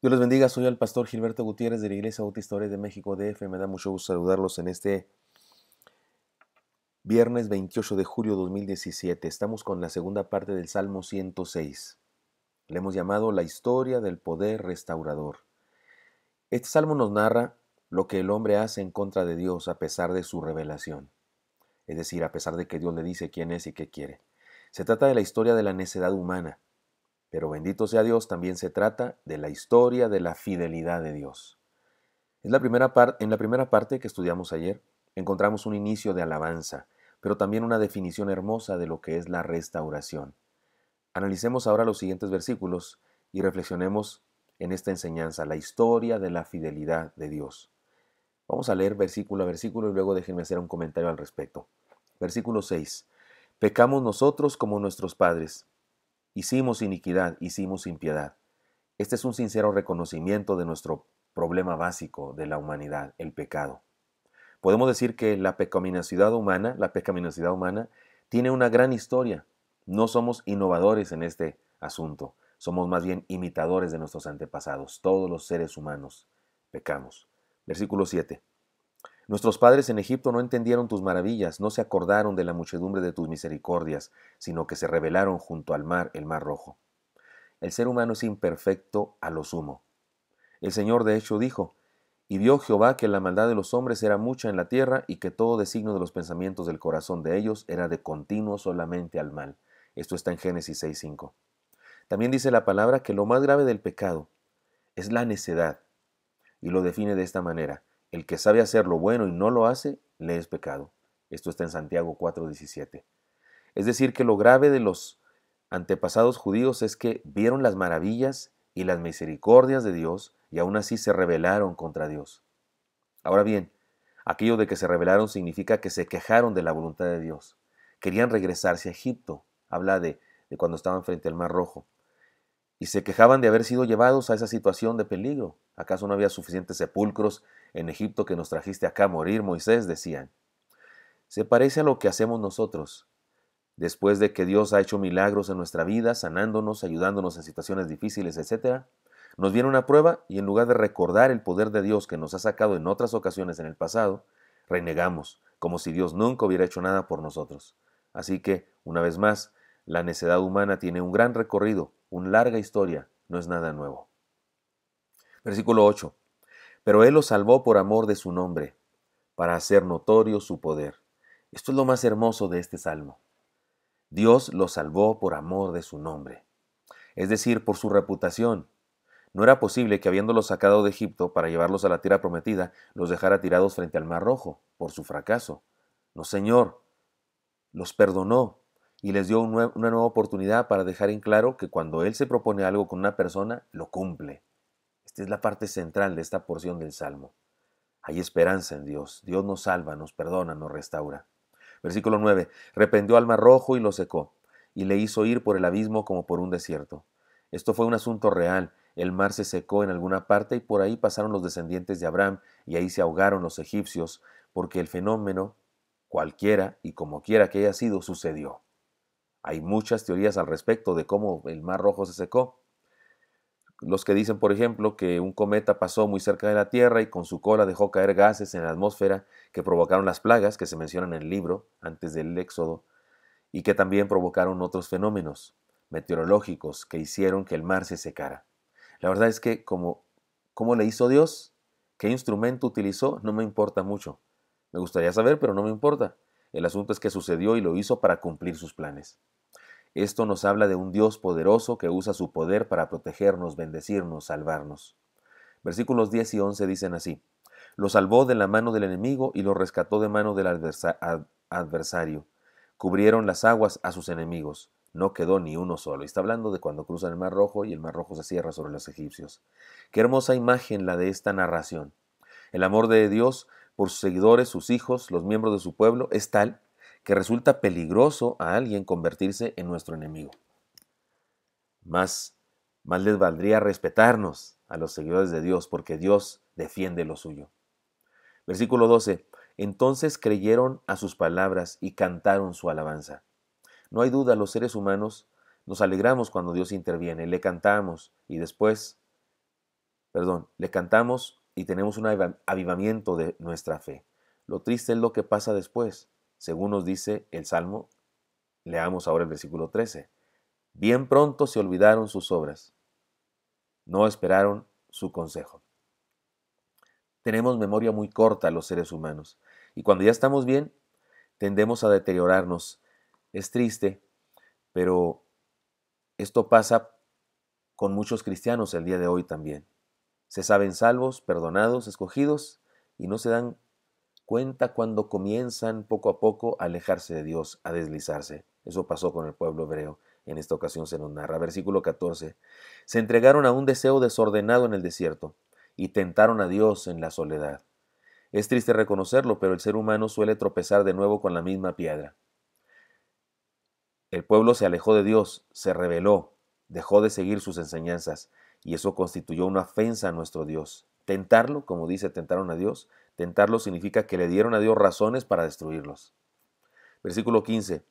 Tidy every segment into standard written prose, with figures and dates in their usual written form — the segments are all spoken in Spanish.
Dios les bendiga, soy el pastor Gilberto Gutiérrez de la Iglesia Bautista de México DF. Me da mucho gusto saludarlos en este viernes 28 de julio de 2017. Estamos con la segunda parte del Salmo 106. Le hemos llamado la historia del poder restaurador. Este salmo nos narra lo que el hombre hace en contra de Dios a pesar de su revelación, es decir, a pesar de que Dios le dice quién es y qué quiere. Se trata de la historia de la necedad humana, pero bendito sea Dios, también se trata de la historia de la fidelidad de Dios. En la primera parte que estudiamos ayer, encontramos un inicio de alabanza, pero también una definición hermosa de lo que es la restauración. Analicemos ahora los siguientes versículos y reflexionemos en esta enseñanza, la historia de la fidelidad de Dios. Vamos a leer versículo a versículo y luego déjenme hacer un comentario al respecto. Versículo 6. Pecamos nosotros como nuestros padres. Hicimos iniquidad, hicimos impiedad. Este es un sincero reconocimiento de nuestro problema básico de la humanidad, el pecado. Podemos decir que la pecaminosidad humana tiene una gran historia. No somos innovadores en este asunto, somos más bien imitadores de nuestros antepasados. Todos los seres humanos pecamos. Versículo 7. Nuestros padres en Egipto no entendieron tus maravillas, no se acordaron de la muchedumbre de tus misericordias, sino que se rebelaron junto al mar, el mar rojo. El ser humano es imperfecto a lo sumo. El Señor de hecho dijo, y vio Jehová que la maldad de los hombres era mucha en la tierra y que todo designio de los pensamientos del corazón de ellos era de continuo solamente al mal. Esto está en Génesis 6:5. También dice la palabra que lo más grave del pecado es la necedad, y lo define de esta manera. El que sabe hacer lo bueno y no lo hace, le es pecado. Esto está en Santiago 4:17. Es decir, que lo grave de los antepasados judíos es que vieron las maravillas y las misericordias de Dios y aún así se rebelaron contra Dios. Ahora bien, aquello de que se rebelaron significa que se quejaron de la voluntad de Dios. Querían regresarse a Egipto. Habla de cuando estaban frente al Mar Rojo. Y se quejaban de haber sido llevados a esa situación de peligro. ¿Acaso no había suficientes sepulcros en Egipto que nos trajiste acá a morir, Moisés? Decían. Se parece a lo que hacemos nosotros. Después de que Dios ha hecho milagros en nuestra vida, sanándonos, ayudándonos en situaciones difíciles, etc., nos viene una prueba y en lugar de recordar el poder de Dios que nos ha sacado en otras ocasiones en el pasado, renegamos, como si Dios nunca hubiera hecho nada por nosotros. Así que, una vez más, la necedad humana tiene un gran recorrido, una larga historia, no es nada nuevo. Versículo 8. Pero Él los salvó por amor de su nombre, para hacer notorio su poder. Esto es lo más hermoso de este salmo. Dios los salvó por amor de su nombre, es decir, por su reputación. No era posible que habiéndolos sacado de Egipto para llevarlos a la tierra prometida, los dejara tirados frente al Mar Rojo, por su fracaso. No, Señor, los perdonó y les dio una nueva oportunidad para dejar en claro que cuando Él se propone algo con una persona, lo cumple. Esta es la parte central de esta porción del Salmo. Hay esperanza en Dios. Dios nos salva, nos perdona, nos restaura. Versículo 9. Reprendió al mar rojo y lo secó, y le hizo ir por el abismo como por un desierto. Esto fue un asunto real. El mar se secó en alguna parte y por ahí pasaron los descendientes de Abraham y ahí se ahogaron los egipcios, porque el fenómeno, cualquiera y como quiera que haya sido, sucedió. Hay muchas teorías al respecto de cómo el mar rojo se secó. Los que dicen, por ejemplo, que un cometa pasó muy cerca de la Tierra y con su cola dejó caer gases en la atmósfera que provocaron las plagas que se mencionan en el libro antes del Éxodo y que también provocaron otros fenómenos meteorológicos que hicieron que el mar se secara. La verdad es que ¿cómo le hizo Dios? ¿Qué instrumento utilizó? No me importa mucho. Me gustaría saber, pero no me importa. El asunto es que sucedió y lo hizo para cumplir sus planes. Esto nos habla de un Dios poderoso que usa su poder para protegernos, bendecirnos, salvarnos. Versículos 10 y 11 dicen así: Lo salvó de la mano del enemigo y lo rescató de mano del adversario. Cubrieron las aguas a sus enemigos. No quedó ni uno solo. Y está hablando de cuando cruzan el Mar Rojo y el Mar Rojo se cierra sobre los egipcios. Qué hermosa imagen la de esta narración. El amor de Dios por sus seguidores, sus hijos, los miembros de su pueblo, es tal que resulta peligroso a alguien convertirse en nuestro enemigo. Más, más les valdría respetarnos a los seguidores de Dios, porque Dios defiende lo suyo. Versículo 12. Entonces creyeron a sus palabras y cantaron su alabanza. No hay duda, los seres humanos nos alegramos cuando Dios interviene, le cantamos y después le cantamos y tenemos un avivamiento de nuestra fe. Lo triste es lo que pasa después. Según nos dice el Salmo, leamos ahora el versículo 13. Bien pronto se olvidaron sus obras, no esperaron su consejo. Tenemos memoria muy corta los seres humanos y cuando ya estamos bien, tendemos a deteriorarnos. Es triste, pero esto pasa con muchos cristianos el día de hoy también. Se saben salvos, perdonados, escogidos y no se dan cuenta cuando comienzan poco a poco a alejarse de Dios, a deslizarse. Eso pasó con el pueblo hebreo. En esta ocasión se nos narra. Versículo 14. Se entregaron a un deseo desordenado en el desierto y tentaron a Dios en la soledad. Es triste reconocerlo, pero el ser humano suele tropezar de nuevo con la misma piedra. El pueblo se alejó de Dios, se rebeló, dejó de seguir sus enseñanzas, y eso constituyó una ofensa a nuestro Dios. Tentarlo, como dice, tentaron a Dios. Tentarlo significa que le dieron a Dios razones para destruirlos. Versículo 15.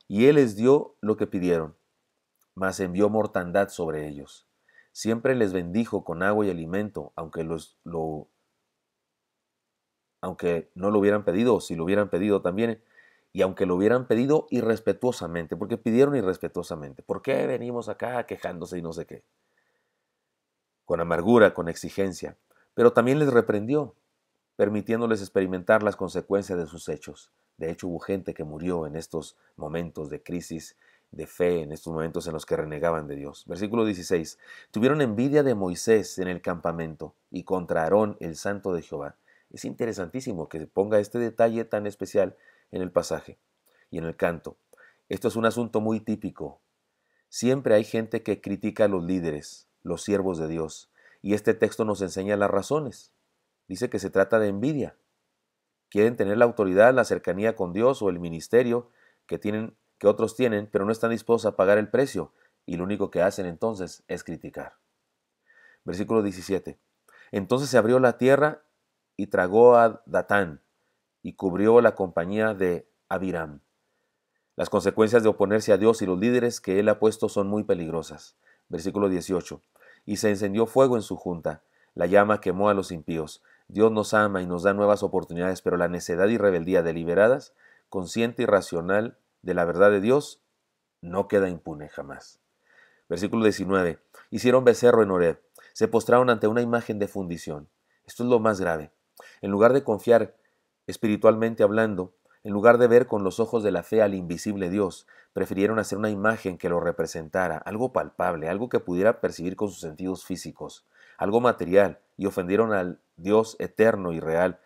Y Él les dio lo que pidieron, mas envió mortandad sobre ellos. Siempre les bendijo con agua y alimento, aunque no lo hubieran pedido, o si lo hubieran pedido también, y aunque lo hubieran pedido irrespetuosamente, porque pidieron irrespetuosamente. ¿Por qué venimos acá quejándose y no sé qué? Con amargura, con exigencia. Pero también les reprendió, permitiéndoles experimentar las consecuencias de sus hechos. De hecho, hubo gente que murió en estos momentos de crisis de fe, en estos momentos en los que renegaban de Dios. Versículo 16. Tuvieron envidia de Moisés en el campamento y contra Aarón, el santo de Jehová. Es interesantísimo que se ponga este detalle tan especial en el pasaje y en el canto. Esto es un asunto muy típico. Siempre hay gente que critica a los líderes, los siervos de Dios, y este texto nos enseña las razones. Dice que se trata de envidia. Quieren tener la autoridad, la cercanía con Dios o el ministerio que otros tienen, pero no están dispuestos a pagar el precio, y lo único que hacen entonces es criticar. Versículo 17. Entonces se abrió la tierra y tragó a Datán y cubrió la compañía de Abiram. Las consecuencias de oponerse a Dios y los líderes que Él ha puesto son muy peligrosas. Versículo 18. Y se encendió fuego en su junta, la llama quemó a los impíos. Dios nos ama y nos da nuevas oportunidades, pero la necedad y rebeldía deliberadas, consciente y racional de la verdad de Dios, no queda impune jamás. Versículo 19. Hicieron becerro en Horeb, se postraron ante una imagen de fundición. Esto es lo más grave. En lugar de confiar espiritualmente hablando, en lugar de ver con los ojos de la fe al invisible Dios, prefirieron hacer una imagen que lo representara, algo palpable, algo que pudiera percibir con sus sentidos físicos, algo material, y ofendieron al Dios eterno y real,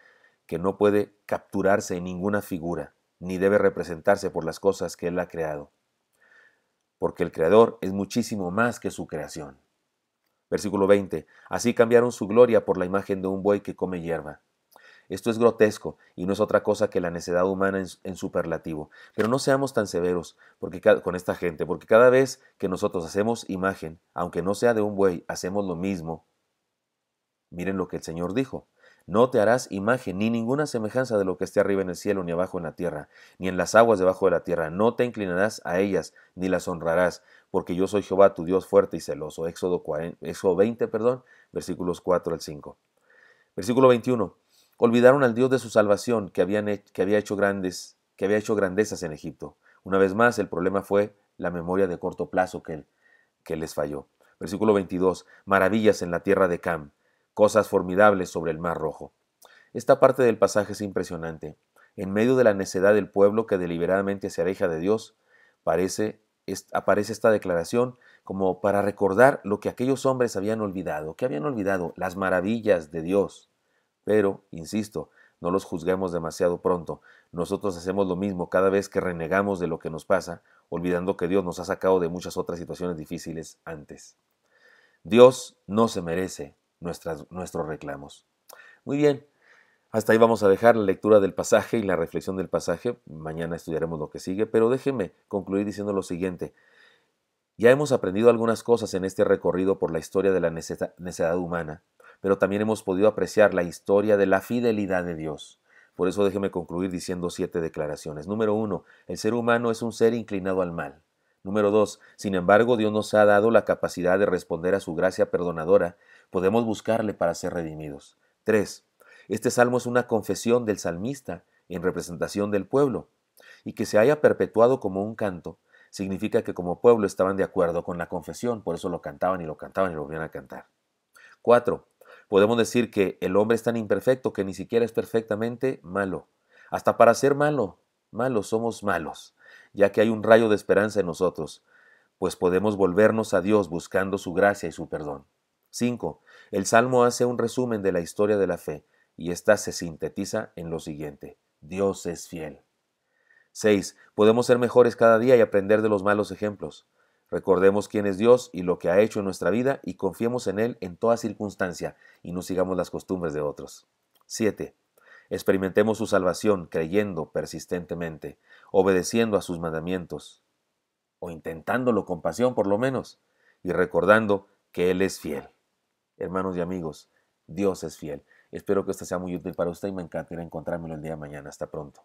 que no puede capturarse en ninguna figura, ni debe representarse por las cosas que Él ha creado, porque el Creador es muchísimo más que su creación. Versículo 20. Así cambiaron su gloria por la imagen de un buey que come hierba. Esto es grotesco y no es otra cosa que la necedad humana en superlativo. Pero no seamos tan severos con esta gente, porque cada vez que nosotros hacemos imagen, aunque no sea de un buey, hacemos lo mismo. Miren lo que el Señor dijo. No te harás imagen ni ninguna semejanza de lo que esté arriba en el cielo, ni abajo en la tierra, ni en las aguas debajo de la tierra. No te inclinarás a ellas, ni las honrarás, porque yo soy Jehová, tu Dios fuerte y celoso. Éxodo 20, versículos 4 al 5. Versículo 21. Olvidaron al Dios de su salvación, que había hecho grandezas en Egipto. Una vez más, el problema fue la memoria de corto plazo que les falló. Versículo 22. Maravillas en la tierra de Cam, cosas formidables sobre el mar rojo. Esta parte del pasaje es impresionante. En medio de la necedad del pueblo que deliberadamente se aleja de Dios, aparece esta declaración como para recordar lo que aquellos hombres habían olvidado. ¿Qué habían olvidado? Las maravillas de Dios. Pero, insisto, no los juzguemos demasiado pronto. Nosotros hacemos lo mismo cada vez que renegamos de lo que nos pasa, olvidando que Dios nos ha sacado de muchas otras situaciones difíciles antes. Dios no se merece nuestros reclamos. Muy bien, hasta ahí vamos a dejar la lectura del pasaje y la reflexión del pasaje. Mañana estudiaremos lo que sigue, pero déjenme concluir diciendo lo siguiente. Ya hemos aprendido algunas cosas en este recorrido por la historia de la necedad humana, pero también hemos podido apreciar la historia de la fidelidad de Dios. Por eso déjeme concluir diciendo 7 declaraciones. Número 1, el ser humano es un ser inclinado al mal. Número 2, sin embargo, Dios nos ha dado la capacidad de responder a su gracia perdonadora Podemos buscarle para ser redimidos. 3. Este salmo es una confesión del salmista en representación del pueblo, y que se haya perpetuado como un canto significa que como pueblo estaban de acuerdo con la confesión, por eso lo cantaban y lo cantaban y lo volvían a cantar. 4. Podemos decir que el hombre es tan imperfecto que ni siquiera es perfectamente malo. Hasta para ser malos somos malos, ya que hay un rayo de esperanza en nosotros, pues podemos volvernos a Dios buscando su gracia y su perdón. 5. El Salmo hace un resumen de la historia de la fe, y ésta se sintetiza en lo siguiente: Dios es fiel. 6. Podemos ser mejores cada día y aprender de los malos ejemplos. Recordemos quién es Dios y lo que ha hecho en nuestra vida y confiemos en Él en toda circunstancia y no sigamos las costumbres de otros. 7. Experimentemos su salvación creyendo persistentemente, obedeciendo a sus mandamientos, o intentándolo con pasión por lo menos, y recordando que Él es fiel. Hermanos y amigos, Dios es fiel. Espero que esto sea muy útil para usted y me encantará encontrármelo el día de mañana. Hasta pronto.